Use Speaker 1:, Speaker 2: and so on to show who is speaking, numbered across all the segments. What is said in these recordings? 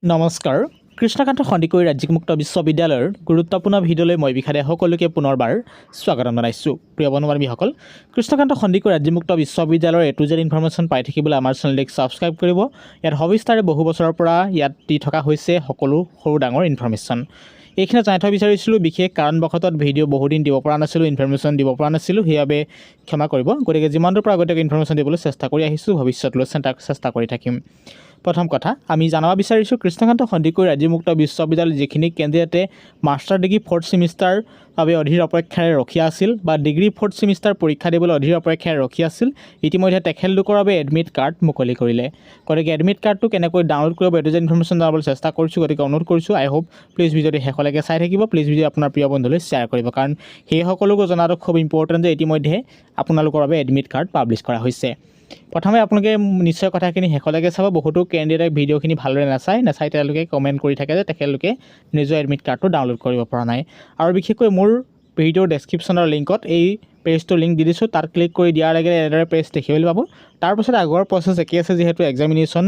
Speaker 1: নমস্কাৰ কৃষ্ণকান্ত সন্দিকৈ ৰাজ্যিক মুক্ত বিশ্ববিদ্যালয়ৰ গুৰুত্বপূৰ্ণ ভিডিঅ'লৈ মই বিখাৰে সকলোকে পুনৰবাৰ স্বাগতম জনাইছোঁ। প্ৰিয় বন্ধু-বান্ধৱীসকল, কৃষ্ণকান্ত সন্দিকৈ ৰাজ্যিক মুক্ত বিশ্ববিদ্যালয়ৰ এ টু জেড ইনফৰমেশ্যন পাই থাকিবলৈ আমাৰ চেনেলটিক ছাবস্ক্ৰাইব কৰিব। ইয়াত সবিস্তাৰে বহু বছৰৰ পৰা ইয়াত দি থকা হৈছে সকলো সৰু ডাঙৰ ইনফৰমেশ্যন। এইখিনি জনাই থব বিচাৰিছিলোঁ, বিশেষ কাৰণবশতঃ ভিডিঅ' বহুদিন দিব পৰা নাছিলোঁ, ইনফৰমেশ্যন দিব পৰা নাছিলোঁ, সেইবাবে ক্ষমা কৰিব। গতিকে যিমান দূৰ পৰা আগতীয়াকৈ ইনফৰমেশ্যন দিবলৈ চেষ্টা কৰি আহিছোঁ, ভৱিষ্যতলৈ চেষ্টা কৰি থাকিম। প্ৰথম কথা আমি জানিব বিচাৰিছোঁ, কৃষ্ণকান্ত সন্দিকৈ ৰাজ্যিক মুক্ত বিশ্ববিদ্যালয়ৰ যিখিনি কেণ্ডিডেটে মাষ্টাৰ ডিগ্ৰী 4th ছেমিষ্টাৰ বাবে অধীৰ অপেক্ষাৰে ৰখি আছিল বা ডিগ্ৰী 4th ছেমিষ্টাৰ পৰীক্ষা দিবলৈ অধীৰ অপেক্ষাৰে ৰখি আছিল, ইতিমধ্যে তেখেতলোকৰ বাবে এডমিট কাৰ্ড মুকলি কৰিলে। গতিকে এডমিট কাৰ্ডটো কেনেকৈ ডাউনলোড কৰিব এইটো যে ইনফৰমেশ্যন জনাবলৈ চেষ্টা কৰিছোঁ। গতিকে অনুৰোধ কৰিছোঁ, আই হোপ প্লিজ ভিডিঅ'টো শেষলৈকে চাই থাকিব। প্লিজ ভিডিঅ' আপোনাৰ প্ৰিয় বন্ধুলৈ শ্বেয়াৰ কৰিব, কাৰণ সেই সকলোকো জনাটো খুব ইম্পৰ্টেণ্ট যে ইতিমধ্যে আপোনালোকৰ বাবে এডমিট কাৰ্ড পাব্লিছ কৰা হৈছে। প্ৰথমে আপোনালোকে নিশ্চয় কথাখিনি শেষলৈকে চাব। বহুতো কেণ্ডিডেটে ভিডিঅ'খিনি ভালদৰে নাচায় তেওঁলোকে কমেণ্ট কৰি থাকে যে তেখেতলোকে নিজৰ এডমিট কাৰ্ডটো ডাউনলোড কৰিব পৰা নাই। আৰু বিশেষকৈ মোৰ ভিডিঅ'ৰ ডেছক্ৰিপশ্যনৰ লিংকত এই পেজটোৰ লিংক দি দিছোঁ, তাত ক্লিক কৰি দিয়াৰ লগে এনেদৰে পেজ দেখিবলৈ পাব। তাৰপাছত আগৰ প্ৰচেছ একেই আছে, যিহেতু এক্সামিনেশ্যন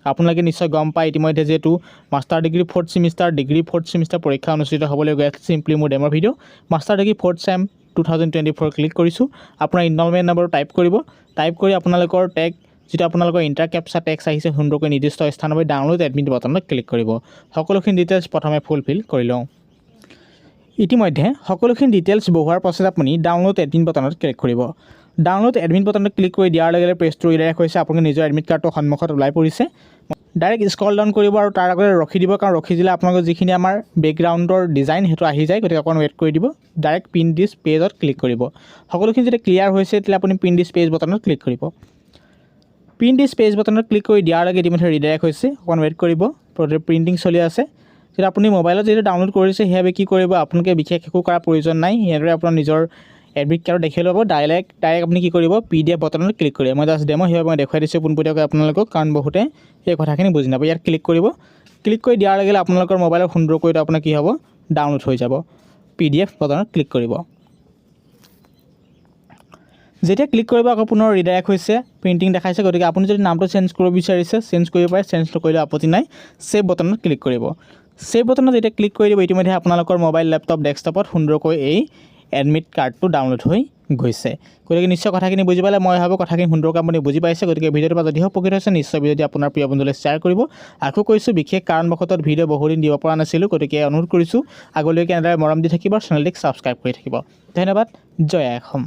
Speaker 1: আপোনালোকে নিশ্চয় গম পায় ইতিমধ্যে, যিহেতু master degree 4th semester degree 4th semester পৰীক্ষা অনুষ্ঠিত হ'বলৈ গৈ আছে। চিম্পলি মোৰ ডেমৰ video' master degree 4th sem 2024 click কৰিছোঁ। আপোনাৰ ইনৰলমেণ্ট নম্বৰটো টাইপ কৰিব। টাইপ কৰি আপোনালোকৰ টেগ যিটো আপোনালোকৰ ইণ্টাৰ কেপচা টেক্স আহিছে সুন্দৰকৈ নিৰ্দিষ্ট স্থানৰ বাবে ডাউনলোড এডমিট বটনত ক্লিক কৰিব। সকলোখিনি ডিটেইলছ প্ৰথমে ফুলফিল কৰি লওঁ। ইতিমধ্যে সকলোখিনি ডিটেইলছ বহুৱাৰ পাছত আপুনি ডাউনলোড এডমিট বটনত ক্লিক কৰিব। ডাউনলোড এডমিট বটনত ক্লিক কৰি দিয়াৰ লগে লগে পেজটো ৰিডাইৰেক্ট হৈছে। আপোনালোকে নিজৰ এডমিট কাৰ্ডটো সন্মুখত ওলাই পৰিছে। ডাইৰেক্ট স্ক্ৰল ডাউন কৰিব আৰু তাৰ আগতে ৰখি দিব, কাৰণ ৰখি দিলে আপোনালোকৰ যিখিনি আমাৰ বেকগ্ৰাউণ্ডৰ ডিজাইন সেইটো আহি যায়। গতিকে অকণ ৱেইট কৰি দিব। ডাইৰেক্ট পিন দিছ পেজত ক্লিক কৰিব। সকলোখিনি যেতিয়া ক্লিয়াৰ হৈছে তেতিয়া আপুনি পিন দিছ পেজ বটনত ক্লিক কৰিব। পিন দিছ পেজ বটনত ক্লিক কৰি দিয়াৰ লগে ইতিমধ্যে ৰিডাইৰেক্ট হৈছে। অকণ ৱেইট কৰিব, প্ৰিণ্টিং চলি আছে। যেতিয়া আপুনি মোবাইলত যিটো ডাউনলোড কৰিছে সেইবাবে কি কৰিব, আপোনালোকে বিশেষ একো কৰাৰ প্ৰয়োজন নাই। এনেদৰে আপোনাৰ নিজৰ এডমিট কাৰ্ড দেখি ল'ব। ডাইৰেক্ট আপুনি কি কৰিব, PDF বটনত ক্লিক কৰিব। মই জাষ্ট ডেমো সেইবাবে মই দেখুৱাই দিছোঁ পোনপটীয়াকৈ আপোনালোকক, কাৰণ বহুতে এই কথাখিনি বুজি নাপায়। ইয়াত ক্লিক কৰিব। ক্লিক কৰি দিয়াৰ লগে আপোনালোকৰ মোবাইলত সুন্দৰকৈ আপোনাৰ কি হ'ব, ডাউনলোড হৈ যাব। PDF বটনত ক্লিক কৰিব। যেতিয়া ক্লিক কৰিব আকৌ পুনৰ ৰিডাইৰেক্ট হৈছে, প্ৰিণ্টিং দেখাইছে। গতিকে আপুনি যদি নামটো চেঞ্জ কৰিব বিচাৰিছে চেঞ্জ কৰিব পাৰে, চেঞ্জ নকৰিলে আপত্তি নাই। ছেভ বটনত ক্লিক কৰিব। ছেভ বটনত যেতিয়া ক্লিক কৰি দিব ইতিমধ্যে আপোনালোকৰ মোবাইল, লেপটপ, ডেস্কটপত সুন্দৰকৈ এই এডমিট কাৰ্ডটো ডাউনলোড হৈ গৈছে। গতিকে নিশ্চয় কথাখিনি বুজি পালে। মই ভাবোঁ কথাখিনি সুন্দৰকৈ আপুনি বুজি পাইছে। গতিকে ভিডিঅ'টোৰ পৰা যদিও উপকৃত হৈছে নিশ্চয় ভিডিঅ'টো আপোনাৰ প্ৰিয় বন্ধুলৈ শ্বেয়াৰ কৰিব। আকৌ কৈছোঁ, বিশেষ কাৰণবশতঃ ভিডিঅ' বহুদিন দিব পৰা নাছিলোঁ। গতিকে অনুৰোধ কৰিছোঁ আগলৈকে এনেদৰে মৰম দি থাকিব, চেনেলটিক ছাবস্ক্ৰাইব কৰি থাকিব। ধন্যবাদ। জয় আই অসম।